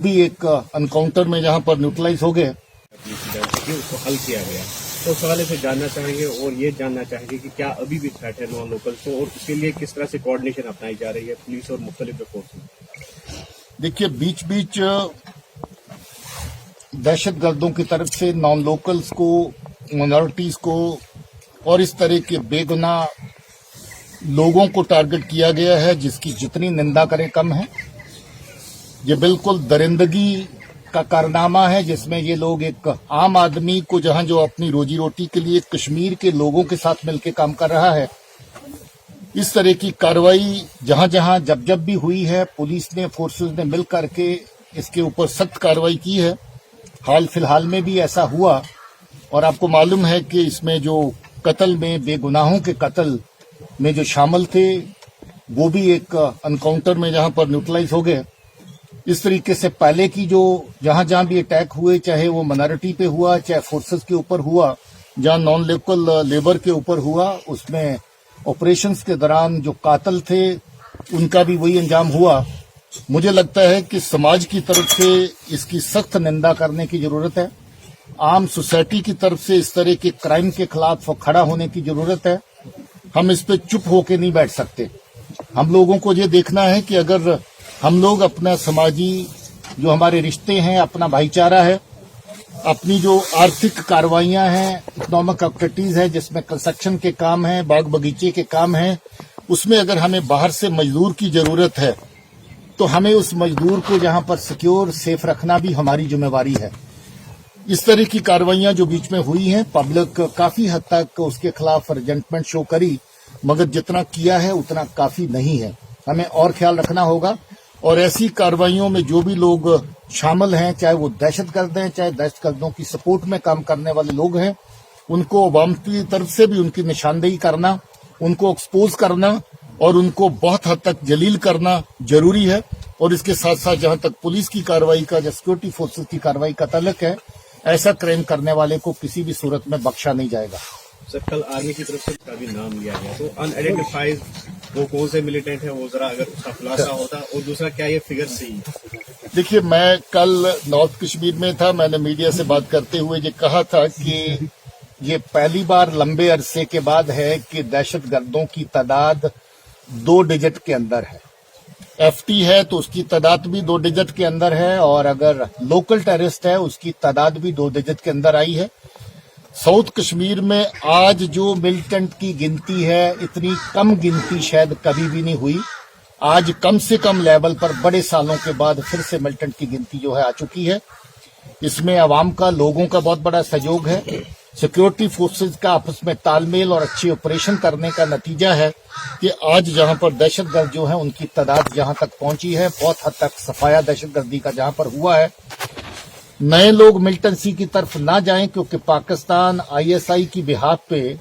भी एक एनकाउंटर में जहां पर न्यूट्रलाइज हो गए, उसको हल किया गया। तो सवाल से जानना चाहेंगे और ये जानना चाहेंगे कि क्या अभी भी थ्रेट है नॉन लोकल को, और उसके लिए किस तरह से कोऑर्डिनेशन अपनाई जा रही है पुलिस और मुख्तलिफ फोर्स में। देखिए, बीच बीच दहशतगर्दों की तरफ से नॉन लोकल्स को, माइनॉरिटीज को और इस तरह के बेगुनाह लोगों को टारगेट किया गया है, जिसकी जितनी निंदा करें कम है। ये बिल्कुल दरिंदगी का कारनामा है, जिसमें ये लोग एक आम आदमी को, जहां जो अपनी रोजी रोटी के लिए कश्मीर के लोगों के साथ मिलकर काम कर रहा है, इस तरह की कार्रवाई जहां जहां जब जब भी हुई है, पुलिस ने, फोर्सेस ने मिल करके इसके ऊपर सख्त कार्रवाई की है। हाल फिलहाल में भी ऐसा हुआ, और आपको मालूम है कि इसमें जो कत्ल में, बेगुनाहों के कत्ल में जो शामिल थे, वो भी एक एनकाउंटर में जहां पर न्यूट्रलाइज हो गए। इस तरीके से पहले की जो जहां जहां भी अटैक हुए, चाहे वो माइनॉरिटी पे हुआ, चाहे फोर्सेस के ऊपर हुआ, जहां नॉन लोकल लेबर के ऊपर हुआ, उसमें ऑपरेशंस के दौरान जो कातिल थे उनका भी वही अंजाम हुआ। मुझे लगता है कि समाज की तरफ से इसकी सख्त निंदा करने की जरूरत है। आम सोसाइटी की तरफ से इस तरह के क्राइम के खिलाफ खड़ा होने की जरूरत है। हम इस पे चुप होकर नहीं बैठ सकते। हम लोगों को ये देखना है कि अगर हम लोग अपना समाजी जो हमारे रिश्ते हैं, अपना भाईचारा है, अपनी जो आर्थिक कार्रवाइयां हैं, इकोनॉमिक एक्टिविटीज है, जिसमें कंस्ट्रक्शन के काम हैं, बाग बगीचे के काम हैं, उसमें अगर हमें बाहर से मजदूर की जरूरत है, तो हमें उस मजदूर को जहां पर सिक्योर, सेफ रखना भी हमारी जिम्मेवारी है। इस तरह की कार्रवाइयां जो बीच में हुई हैं, पब्लिक काफी हद तक उसके खिलाफ रिजेंटमेंट शो करी, मगर जितना किया है उतना काफी नहीं है। हमें और ख्याल रखना होगा, और ऐसी कार्रवाइयों में जो भी लोग शामिल हैं, चाहे वो दहशतगर्द हैं, चाहे दहशतगर्दों की सपोर्ट में काम करने वाले लोग हैं, उनको अवाम की तरफ से भी उनकी निशानदेही करना, उनको एक्सपोज करना और उनको बहुत हद तक जलील करना जरूरी है। और इसके साथ साथ जहां तक पुलिस की कार्रवाई का, या सिक्योरिटी फोर्सेस की कार्रवाई का तल्लुक है, ऐसा क्राइम करने वाले को किसी भी सूरत में बख्शा नहीं जाएगा। सर, कल आर्मी की तरफ से उसका भी नाम लिया गया, तो अनआइडेंटिफाइड वो कौन से मिलिटेंट है, वो जरा अगर उसका खुलासा होता, और दूसरा क्या ये फिगर सही है? देखिए, मैं कल नॉर्थ कश्मीर में था, मैंने मीडिया से बात करते हुए ये कहा था कि ये पहली बार लंबे अरसे के बाद है कि दहशतगर्दों की तादाद 2 डिजिट के अंदर है। एफटी है तो उसकी तादाद भी 2 डिजिट के अंदर है, और अगर लोकल टेररिस्ट है उसकी तादाद भी 2 डिजिट के अंदर आई है। साउथ कश्मीर में आज जो मिलिटेंट की गिनती है, इतनी कम गिनती शायद कभी भी नहीं हुई। आज कम से कम लेवल पर बड़े सालों के बाद फिर से मिलिटेंट की गिनती जो है आ चुकी है। इसमें आवाम का, लोगों का बहुत बड़ा सहयोग है। सिक्योरिटी फोर्सेज का आपस में तालमेल और अच्छे ऑपरेशन करने का नतीजा है कि आज जहां पर दहशतगर्द जो है उनकी तादाद जहां तक पहुंची है, बहुत हद तक सफाया दहशतगर्दी का जहां पर हुआ है। नए लोग मिलिटेंसी की तरफ ना जाएं, क्योंकि पाकिस्तान आईएसआई की बिहाफ पे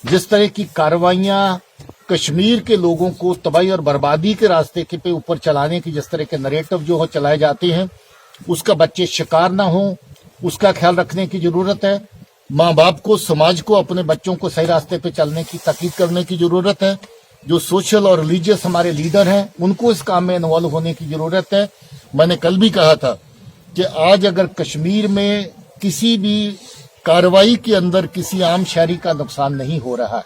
जिस तरह की कार्रवाइयां कश्मीर के लोगों को तबाही और बर्बादी के रास्ते के पे ऊपर चलाने की, जिस तरह के नरेटिव जो चलाए जाते हैं, उसका बच्चे शिकार ना हो, उसका ख्याल रखने की जरूरत है। माँ बाप को, समाज को अपने बच्चों को सही रास्ते पे चलने की ताकीद करने की जरूरत है। जो सोशल और रिलीजियस हमारे लीडर हैं, उनको इस काम में इन्वॉल्व होने की जरूरत है। मैंने कल भी कहा था कि आज अगर कश्मीर में किसी भी कार्रवाई के अंदर किसी आम शहरी का नुकसान नहीं हो रहा है,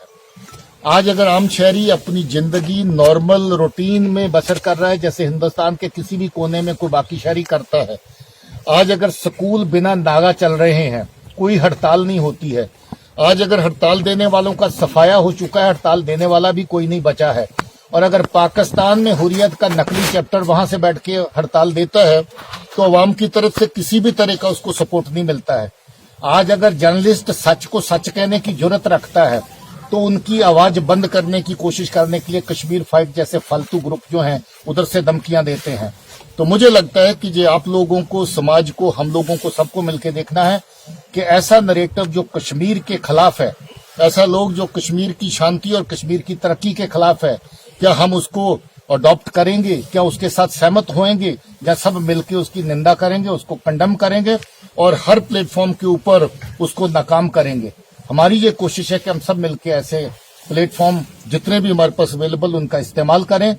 आज अगर आम शहरी अपनी जिंदगी नॉर्मल रूटीन में बसर कर रहा है, जैसे हिंदुस्तान के किसी भी कोने में कोई बाकी शहरी करता है, आज अगर स्कूल बिना नागा चल रहे हैं, कोई हड़ताल नहीं होती है, आज अगर हड़ताल देने वालों का सफाया हो चुका है, हड़ताल देने वाला भी कोई नहीं बचा है, और अगर पाकिस्तान में हुर्रियत का नकली चैप्टर वहां से बैठ के हड़ताल देता है, तो अवाम की तरफ से किसी भी तरह का उसको सपोर्ट नहीं मिलता है। आज अगर जर्नलिस्ट सच को सच कहने की जुर्रत रखता है, तो उनकी आवाज बंद करने की कोशिश करने के लिए कश्मीर फाइट जैसे फालतू ग्रुप जो हैं उधर से धमकियां देते हैं। तो मुझे लगता है कि ये आप लोगों को, समाज को, हम लोगों को, सबको मिलकर देखना है कि ऐसा नरेटिव जो कश्मीर के खिलाफ है, ऐसा लोग जो कश्मीर की शांति और कश्मीर की तरक्की के खिलाफ है, क्या हम उसको अडॉप्ट करेंगे? क्या उसके साथ सहमत होएंगे, या सब मिलकर उसकी निंदा करेंगे, उसको कंडम करेंगे और हर प्लेटफॉर्म के ऊपर उसको नाकाम करेंगे? हमारी ये कोशिश है कि हम सब मिलकर ऐसे प्लेटफॉर्म जितने भी हमारे पास अवेलेबल उनका इस्तेमाल करें,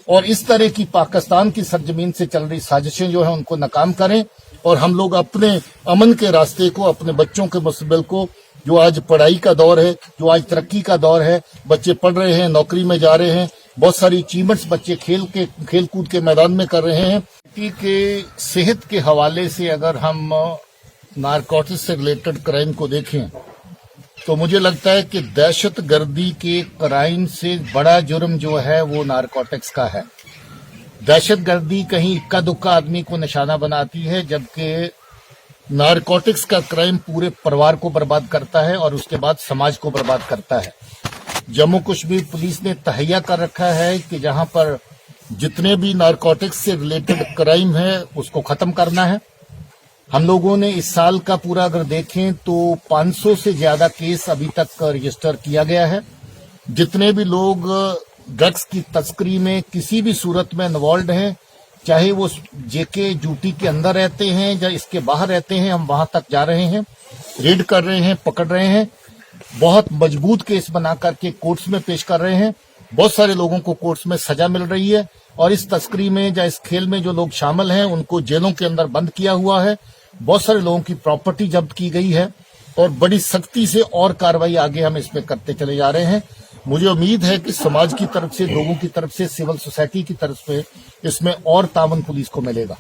और इस तरह की पाकिस्तान की सरजमीन से चल रही साजिशें जो है उनको नाकाम करें और हम लोग अपने अमन के रास्ते को, अपने बच्चों के मुस्तकबिल को, जो आज पढ़ाई का दौर है, जो आज तरक्की का दौर है, बच्चे पढ़ रहे हैं, नौकरी में जा रहे हैं, बहुत सारी अचीवमेंट्स बच्चे खेल कूद के मैदान में कर रहे हैं। के सेहत के हवाले से अगर हम नारकोटिक्स से रिलेटेड क्राइम को देखें तो मुझे लगता है कि दहशतगर्दी के क्राइम से बड़ा जुर्म जो है वो नारकोटिक्स का है। दहशतगर्दी कहीं इक्का दुक्का आदमी को निशाना बनाती है, जबकि नारकोटिक्स का क्राइम पूरे परिवार को बर्बाद करता है और उसके बाद समाज को बर्बाद करता है। जम्मू कश्मीर पुलिस ने तहैया कर रखा है कि जहां पर जितने भी नारकोटिक्स से रिलेटेड क्राइम है उसको खत्म करना है। हम लोगों ने इस साल का पूरा अगर देखें तो 500 से ज्यादा केस अभी तक रजिस्टर किया गया है। जितने भी लोग ड्रग्स की तस्करी में किसी भी सूरत में इन्वॉल्व हैं, चाहे वो जेके ड्यूटी के अंदर रहते हैं या इसके बाहर रहते हैं, हम वहां तक जा रहे हैं, रेड कर रहे हैं, पकड़ रहे हैं, बहुत मजबूत केस बना करके कोर्ट्स में पेश कर रहे हैं। बहुत सारे लोगों को कोर्ट्स में सजा मिल रही है और इस तस्करी में या इस खेल में जो लोग शामिल हैं उनको जेलों के अंदर बंद किया हुआ है। बहुत सारे लोगों की प्रॉपर्टी जब्त की गई है और बड़ी सख्ती से और कार्रवाई आगे हम इसमें करते चले जा रहे हैं। मुझे उम्मीद है कि समाज की तरफ से, लोगों की तरफ से, सिविल सोसाइटी की तरफ से इसमें और तावन पुलिस को मिलेगा।